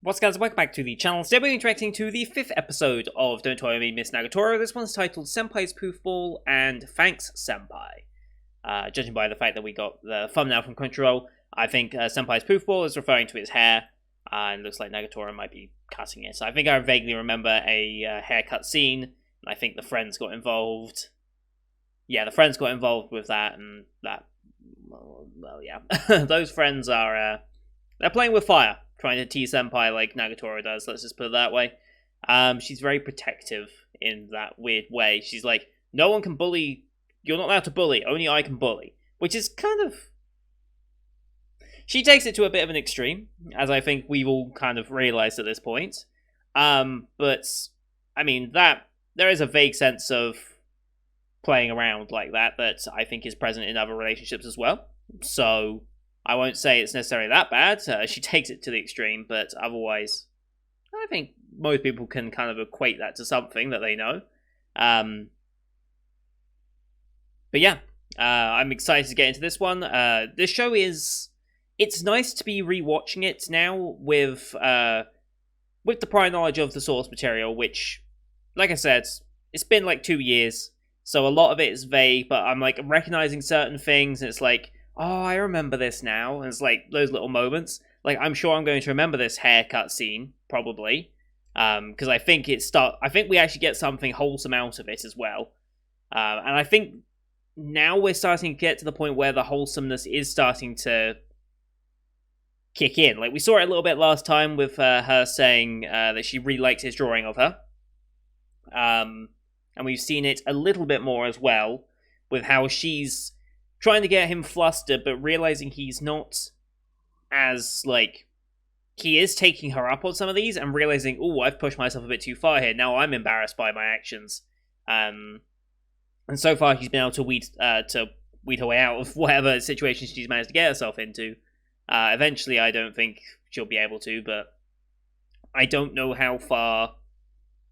What's guys, welcome back to the channel. Today we're interacting to the 5th episode of Don't Toy Me Miss Nagatoro. This one's titled Senpai's Poofball and Thanks Senpai. Judging by the fact that we got the thumbnail from Crunchyroll, I think Senpai's Poofball is referring to his hair, and looks like Nagatoro might be cutting it. So I think I vaguely remember a haircut scene, and I think the friends got involved. Yeah, the friends got involved with that, and that, well yeah. Those friends are, they're playing with fire, trying to tease Senpai like Nagatoro does, let's just put it that way. She's very protective in that weird way. She's like, no one can bully, you're not allowed to bully, only I can bully. Which is kind of... She takes it to a bit of an extreme, as I think we've all kind of realised at this point. But, I mean, there is a vague sense of playing around like that I think is present in other relationships as well. So... I won't say it's necessarily that bad. She takes it to the extreme, but otherwise, I think most people can kind of equate that to something that they know. But yeah, I'm excited to get into this one. This show it's nice to be rewatching it now with the prior knowledge of the source material, which, like I said, it's been like 2 years, so a lot of it is vague, but I'm like recognizing certain things, and it's like, oh, I remember this now. And it's like those little moments. Like, I'm sure I'm going to remember this haircut scene, probably. Because I think I think we actually get something wholesome out of it as well. And I think now we're starting to get to the point where the wholesomeness is starting to kick in. Like, we saw it a little bit last time with her saying that she really liked his drawing of her. And we've seen it a little bit more as well with how she's trying to get him flustered, but realizing he's not as, like... He is taking her up on some of these, and realizing, oh, I've pushed myself a bit too far here. Now I'm embarrassed by my actions. And so far, he's been able to weed her way out of whatever situation she's managed to get herself into. Eventually, I don't think she'll be able to, but I don't know how far...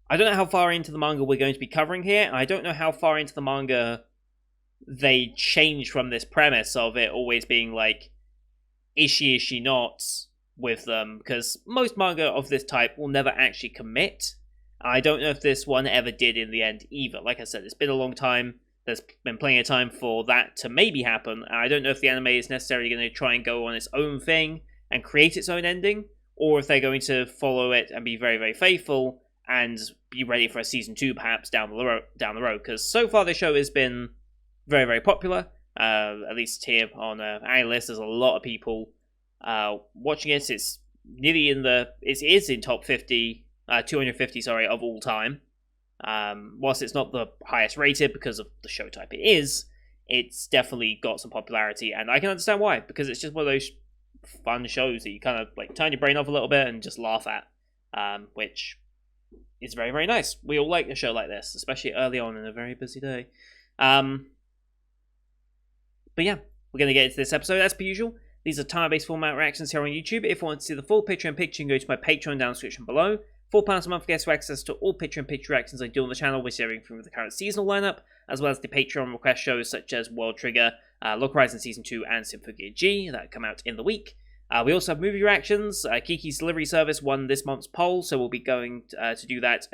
I don't know how far into the manga we're going to be covering here, and I don't know how far into the manga they change from this premise of it always being like, is she not with them? Because most manga of this type will never actually commit. I don't know if this one ever did in the end either. Like I said, it's been a long time. There's been plenty of time for that to maybe happen. And I don't know if the anime is necessarily going to try and go on its own thing and create its own ending, or if they're going to follow it and be very, very faithful and be ready for a season 2 perhaps down the road. Because so far the show has been very, very popular. At least here on Analyst, there's a lot of people watching it. It's nearly it is in top 50, 250, sorry, of all time. Whilst it's not the highest rated because of the show type it is, it's definitely got some popularity, and I can understand why, because it's just one of those fun shows that you kind of like turn your brain off a little bit and just laugh at, which is very, very nice. We all like a show like this, especially early on in a very busy day. But yeah, we're going to get into this episode as per usual. These are time-based format reactions here on YouTube. If you want to see the full picture in picture, you can go to my Patreon down in the description below. £4 a month gets you access to all picture in picture reactions I do on the channel, which is everything from the current seasonal lineup, as well as the Patreon request shows such as World Trigger, Lock Horizon Season 2, and Symphogear G that come out in the week. We also have movie reactions. Kiki's Delivery Service won this month's poll, so we'll be going to do that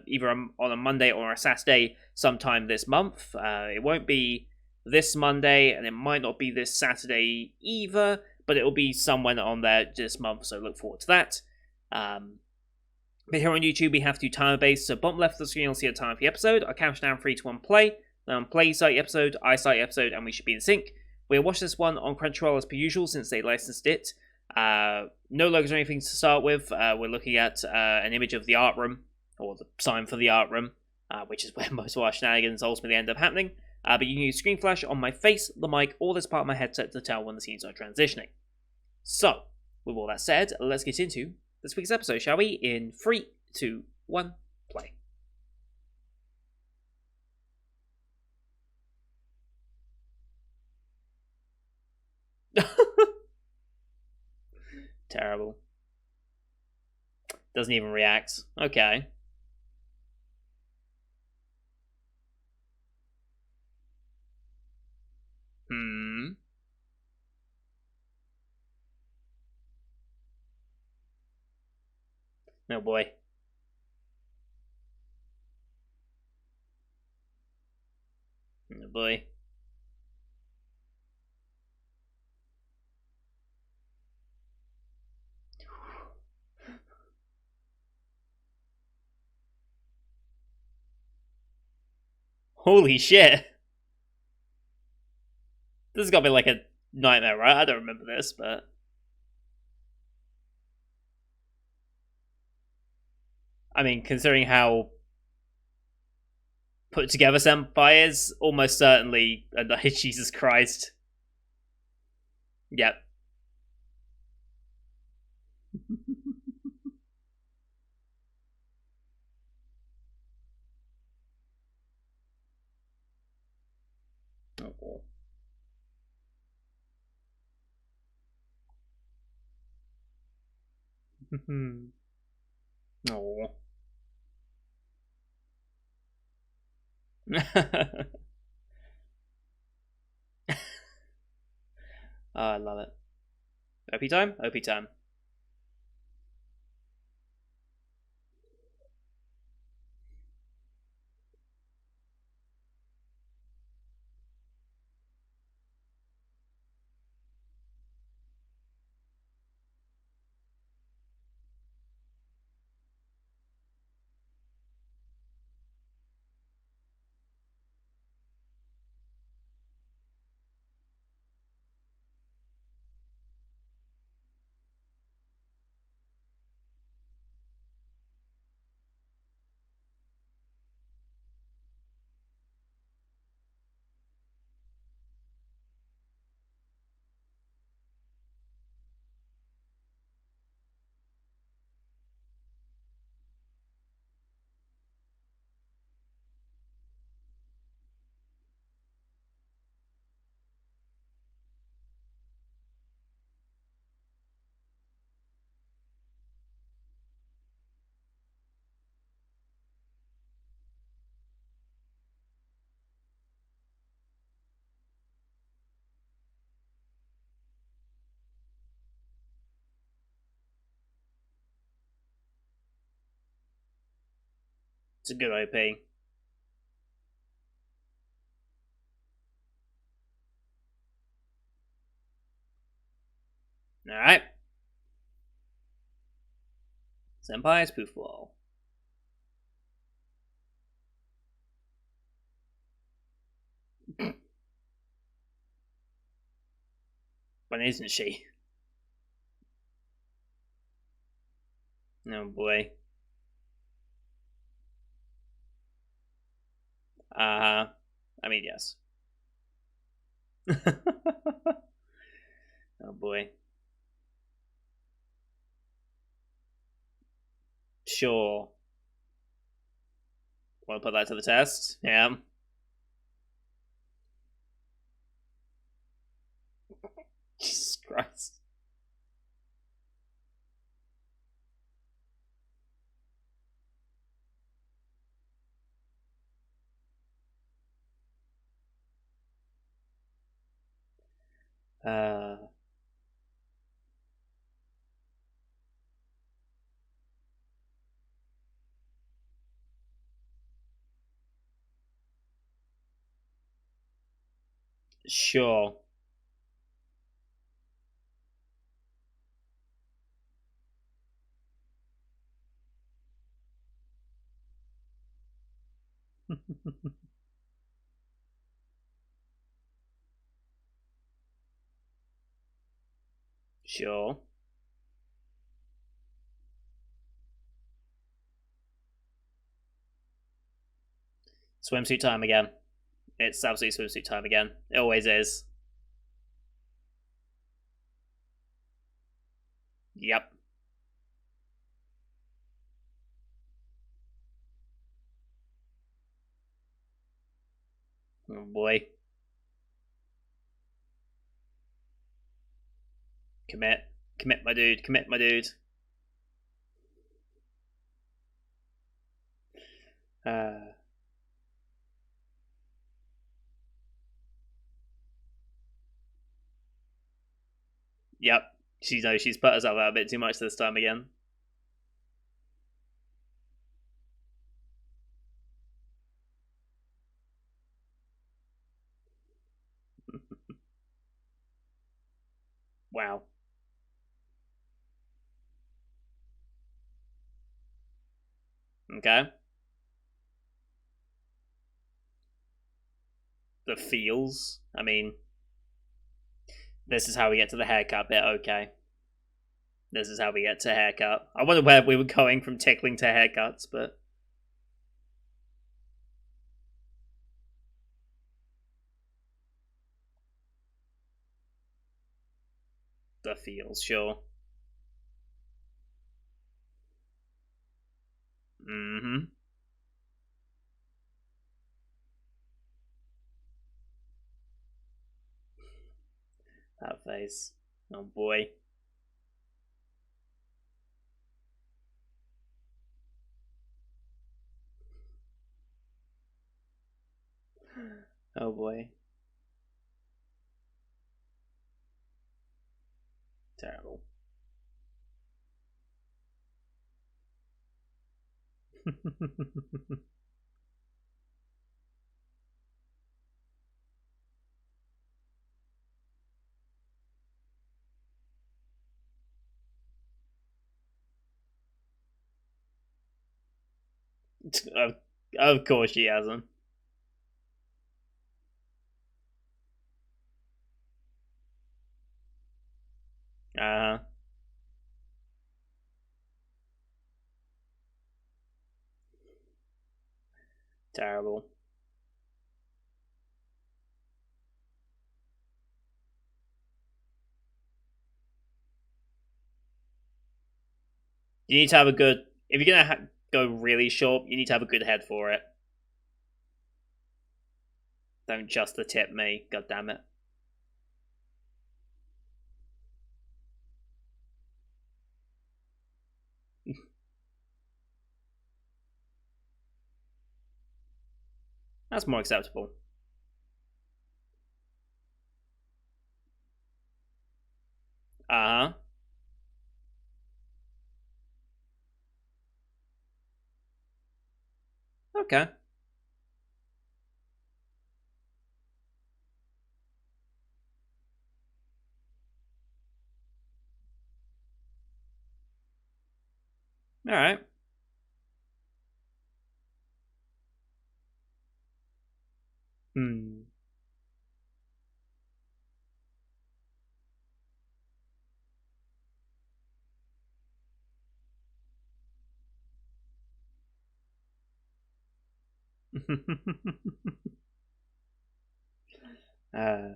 either on a Monday or a Saturday sometime this month. It won't be this Monday, and it might not be this Saturday either, but it'll be somewhere on there this month, so look forward to that. But here on YouTube, we have to timer-based, so bottom left of the screen, you'll see a timer for the episode. I'll count down 3, 2, 1, play. Then play, start the episode, I start the episode, and we should be in sync. We'll watch this one on Crunchyroll as per usual, since they licensed it. No logos or anything to start with. We're looking at an image of the art room, or the sign for the art room, which is where most of our shenanigans ultimately end up happening. But you can use screen flash on my face, the mic, or this part of my headset to tell when the scenes are transitioning. So, with all that said, let's get into this week's episode, shall we? In 3, 2, 1, play. Terrible. Doesn't even react. Okay. Oh boy. Oh boy. Holy shit. This has got to be like a nightmare, right? I don't remember this, but I mean, considering how put together Senpai is, almost certainly a Jesus Christ. Yep. Oh. Oh. Oh, I love it. OP time? OP time. It's a good OP. Alright. Senpai's Poofball. When isn't she? Oh boy. I mean, yes. Oh boy. Sure. Want to put that to the test? Yeah. Jesus Christ. Uh, sure. Sure. Swimsuit time again. It's absolutely swimsuit time again. It always is. Yep. Oh boy. Commit. Commit, my dude. Commit, my dude. Uh, yep. She knows she's put herself out a bit too much this time again. Wow. Okay. The feels. I mean, this is how we get to the haircut bit. Okay. This is how we get to haircut. I wonder where we were going from tickling to haircuts, but the feels, sure. Mm-hmm. That face. Oh boy. Oh boy. Terrible. of, of course she hasn't. Uh huh. Terrible. You need to have a good. If you're gonna go really short, you need to have a good head for it. Don't just the tip me. God damn it. That's more acceptable. Uh huh. Okay. All right. Hmm. uh.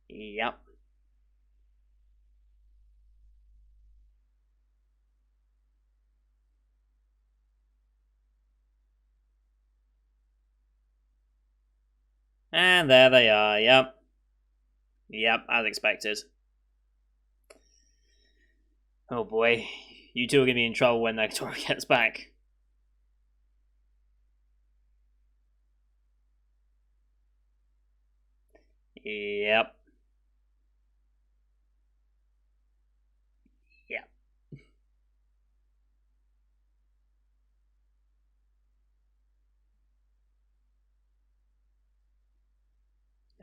Yep. And there they are. Yep. Yep. As expected. Oh boy. You two are gonna be in trouble when Nagatoro gets back. Yep. Yep.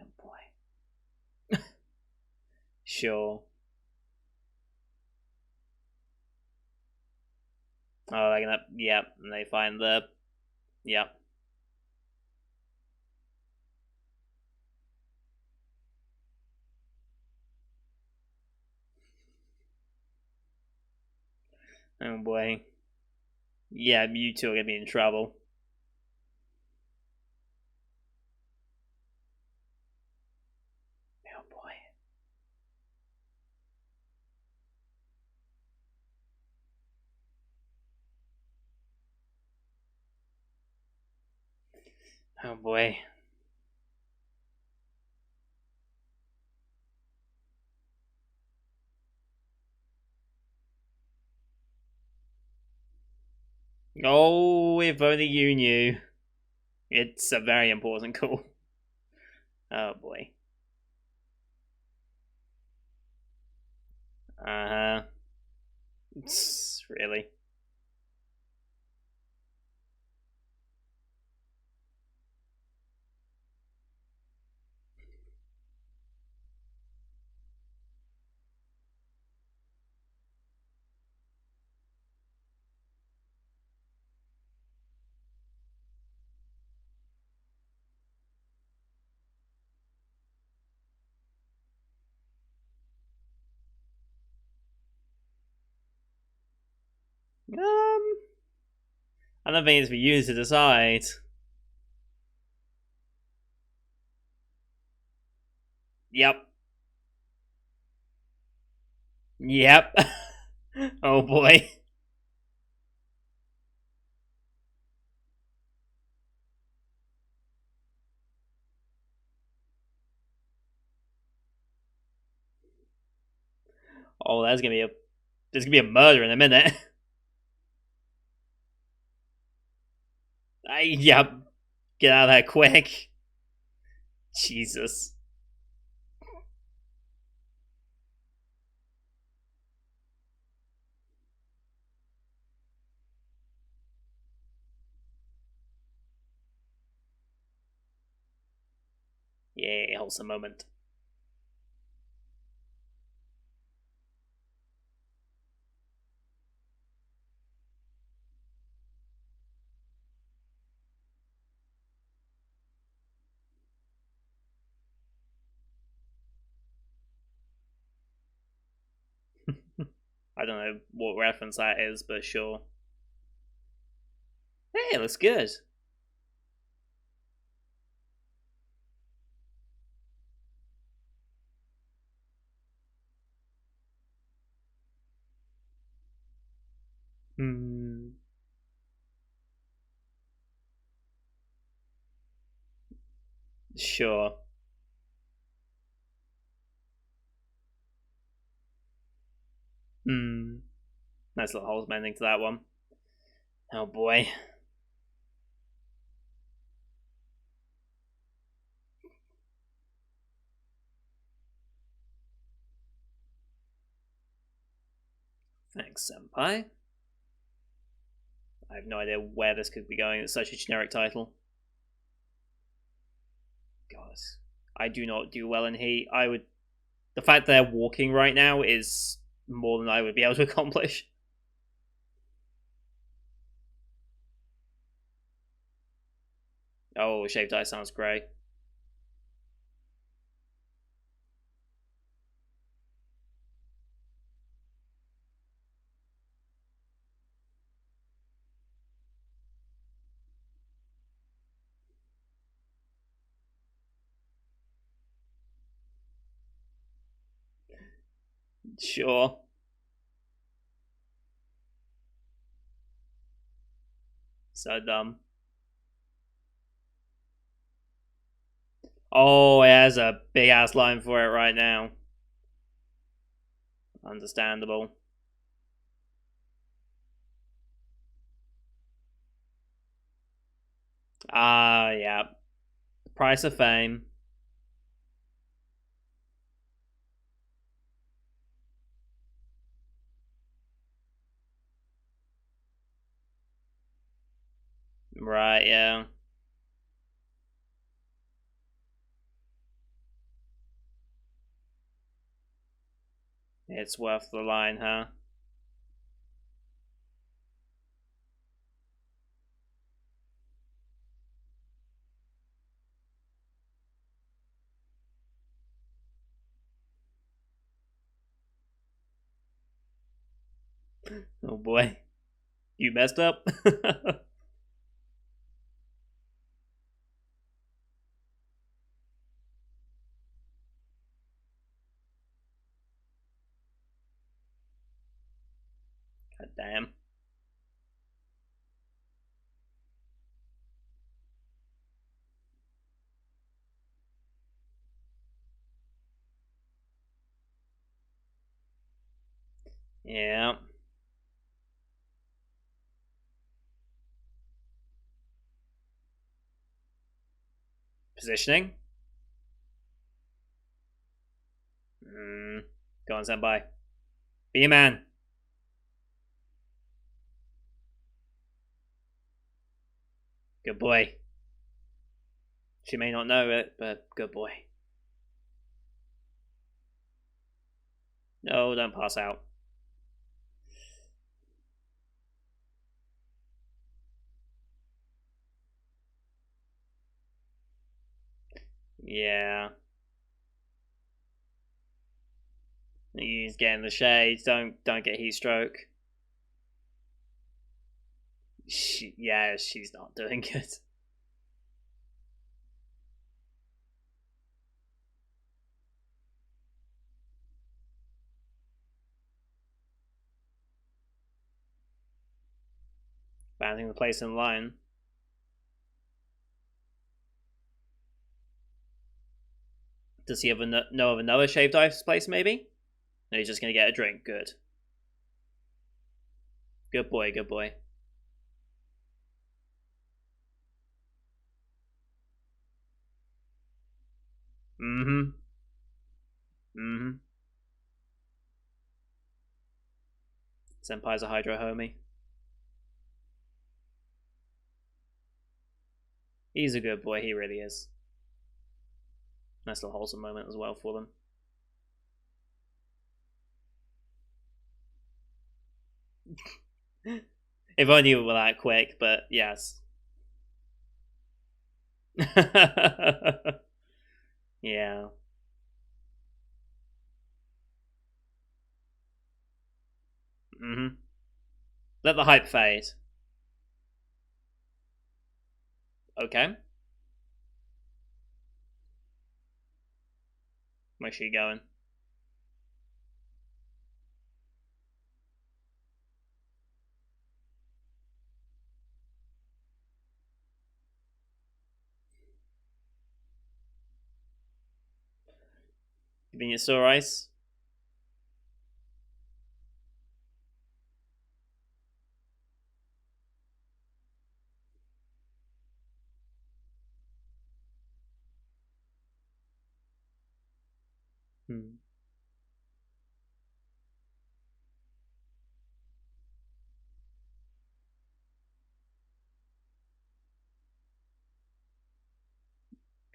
Oh boy. Sure. Oh, they're gonna. Yep. And they find the. Yep. Oh boy. Yeah, you two are gonna be in trouble. Oh boy. Oh boy. Oh, if only you knew. It's a very important call. Oh boy. Uh huh. Really? I don't think it's for you to decide. Yep. Yep. Oh boy. Oh, there's gonna be a murder in a minute. Yep. Get out of there quick. Jesus. Yeah, wholesome moment. I don't know what reference that is, but sure. Hey, it looks good. Hmm. Sure. Hmm. Nice little wholesome ending to that one. Oh boy. Thanks, Senpai. I have no idea where this could be going. It's such a generic title. God. I do not do well in heat. I would. The fact they're walking right now is more than I would be able to accomplish. Oh, shaved ice sounds great. Sure. So dumb. Oh, it has a big ass line for it right now. Understandable. Ah, yeah. Price of fame. Right, yeah. It's worth the line, huh? Oh boy. You messed up? God damn. Yeah. Positioning? Go on, senpai. Be a man. Good boy. She may not know it, but good boy. No, don't pass out. Yeah. He's getting the shades. Don't get heat stroke. She's not doing good. Abandoning the place in line. Does he ever know of another shaved ice place? Maybe. No, he's just gonna get a drink. Good. Good boy. Good boy. Mm-hmm. Mm-hmm. Senpai's a hydro homie. He's a good boy. He really is. Nice little wholesome moment as well for them. If only it were that quick, but yes. Yeah. Mm-hmm. Let the hype fade. Okay. Where's she going? Convenience store ice? Hmm.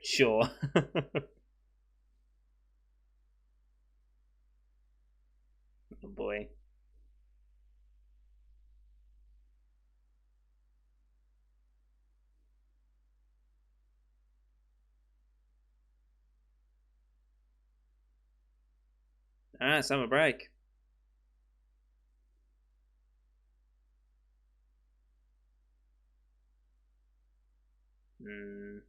Sure. Oh boy. Ah, summer break. Hmm.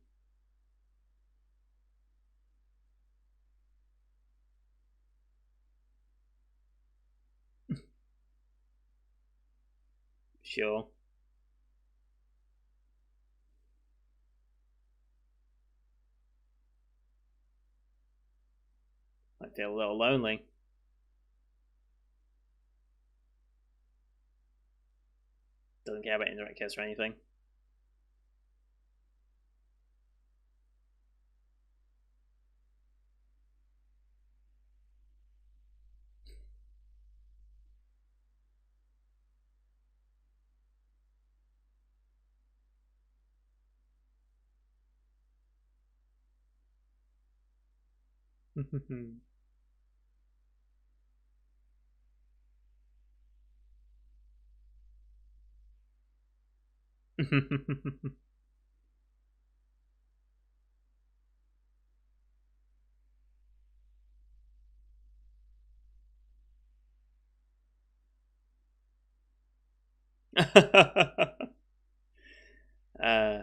Sure. I feel a little lonely. Doesn't care about indirect kiss or anything. uh,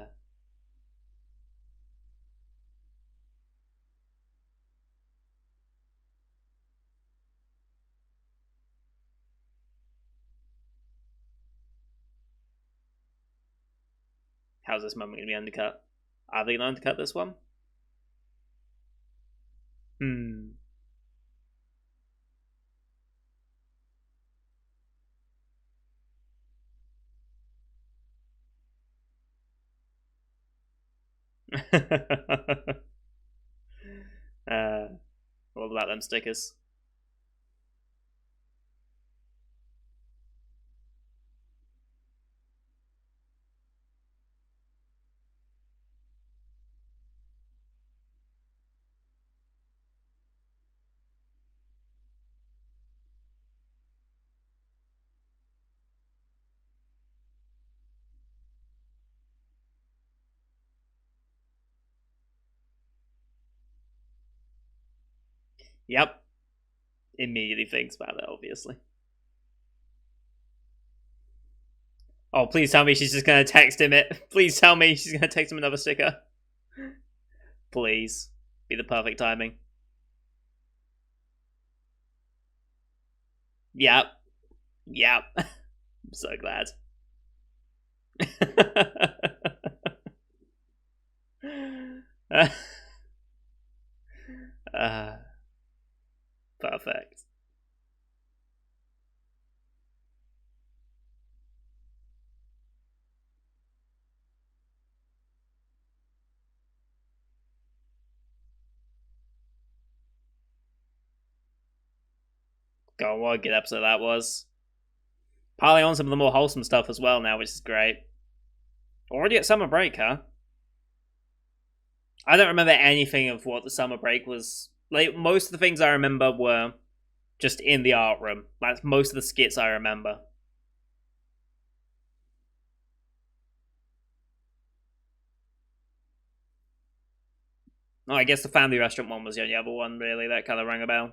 how's this moment going to be undercut? Are they going to undercut this one? Hmm. uh, what about them stickers? Yep. Immediately thinks about it, obviously. Oh, please tell me she's just gonna text him it. Please tell me she's gonna text him another sticker. Please. Be the perfect timing. Yep. Yep. I'm so glad. Perfect. God, what a good episode that was. Piling on some of the more wholesome stuff as well now, which is great. Already at summer break, huh? I don't remember anything of what the summer break was. Like, most of the things I remember were just in the art room. That's most of the skits I remember. Oh, I guess the family restaurant one was the only other one, really, that kind of rang a bell.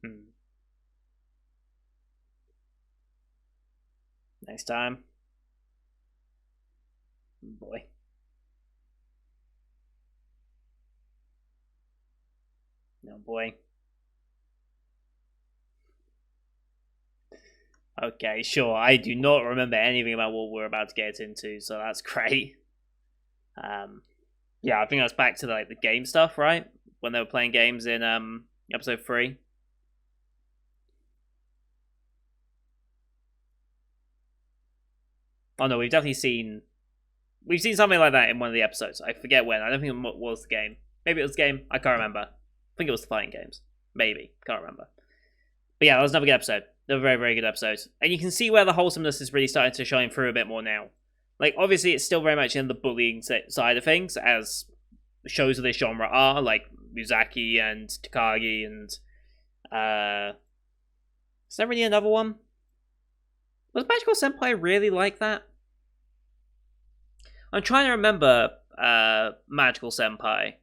Hmm. Next time. Boy. No boy. Okay, sure. I do not remember anything about what we're about to get into, so that's great. Um, yeah, I think that's back to like the game stuff, right? When they were playing games in episode 3. Oh no, we've seen something like that in one of the episodes. I forget when. I don't think it was the game. Maybe it was the game. I can't remember. I think it was the fighting games. Maybe. Can't remember. But yeah, that was another good episode. Another very, very good episode. And you can see where the wholesomeness is really starting to shine through a bit more now. Like, obviously, it's still very much in the bullying side of things, as shows of this genre are, like Muzaki and Takagi and... Is there really another one? Was Magical Senpai really like that? I'm trying to remember Magical Senpai.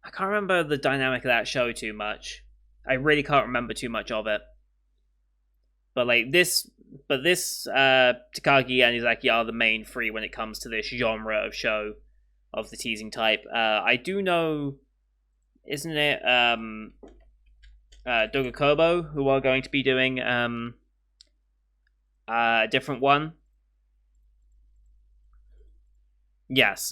I can't remember the dynamic of that show too much. I really can't remember too much of it. But like this, Takagi and Izaki are the main three when it comes to this genre of show of the teasing type. I do know, isn't it Dogakobo who are going to be doing a different one? Yes.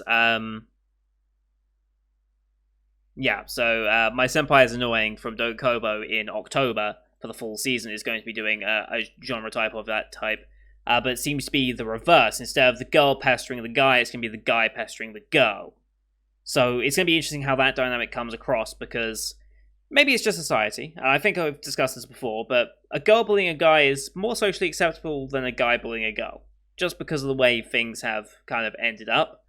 Yeah, so my senpai is annoying from Dogakobo in October for the full season is going to be doing a genre type of that type. But it seems to be the reverse. Instead of the girl pestering the guy, it's going to be the guy pestering the girl. So it's going to be interesting how that dynamic comes across because maybe it's just society. I think I've discussed this before, but a girl bullying a guy is more socially acceptable than a guy bullying a girl. Just because of the way things have kind of ended up.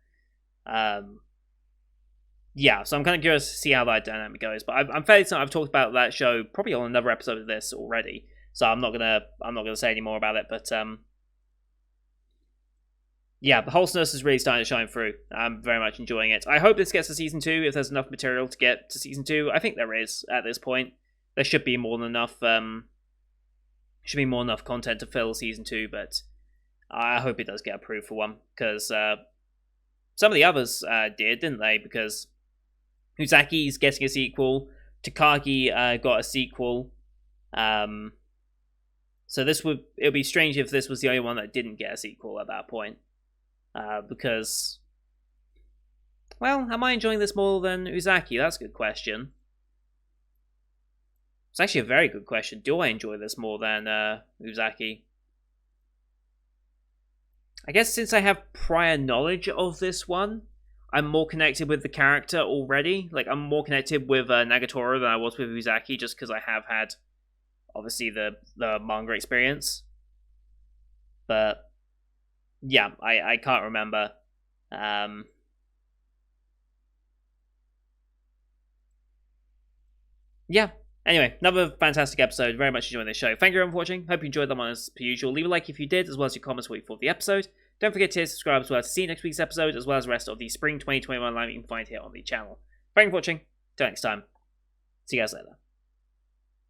Yeah, so I'm kind of curious to see how that dynamic goes. But I'm fairly certain I've talked about that show probably on another episode of this already, so I'm not gonna say any more about it. But yeah, the wholesomeness is really starting to shine through. I'm very much enjoying it. I hope this gets to season 2 if there's enough material to get to season 2. I think there is at this point. There should be more than enough. Should be more than enough content to fill season 2, but I hope it does get approved for one because some of the others did, didn't they? Because Uzaki's getting a sequel, Takagi got a sequel. So it would be strange if this was the only one that didn't get a sequel at that point. Because, well, am I enjoying this more than Uzaki? That's a good question. It's actually a very good question. Do I enjoy this more than Uzaki? I guess since I have prior knowledge of this one, I'm more connected with the character already. Like, I'm more connected with Nagatoro than I was with Uzaki, just because I have had, obviously, the manga experience. But, yeah, I can't remember. Yeah. Anyway, another fantastic episode. Very much enjoying this show. Thank you everyone for watching. Hope you enjoyed them as per usual. Leave a like if you did, as well as your comments what you thought of the episode. Don't forget to hit subscribe as well to see next week's episode, as well as the rest of the Spring 2021 lineup you can find here on the channel. Thank you for watching. Till next time. See you guys later.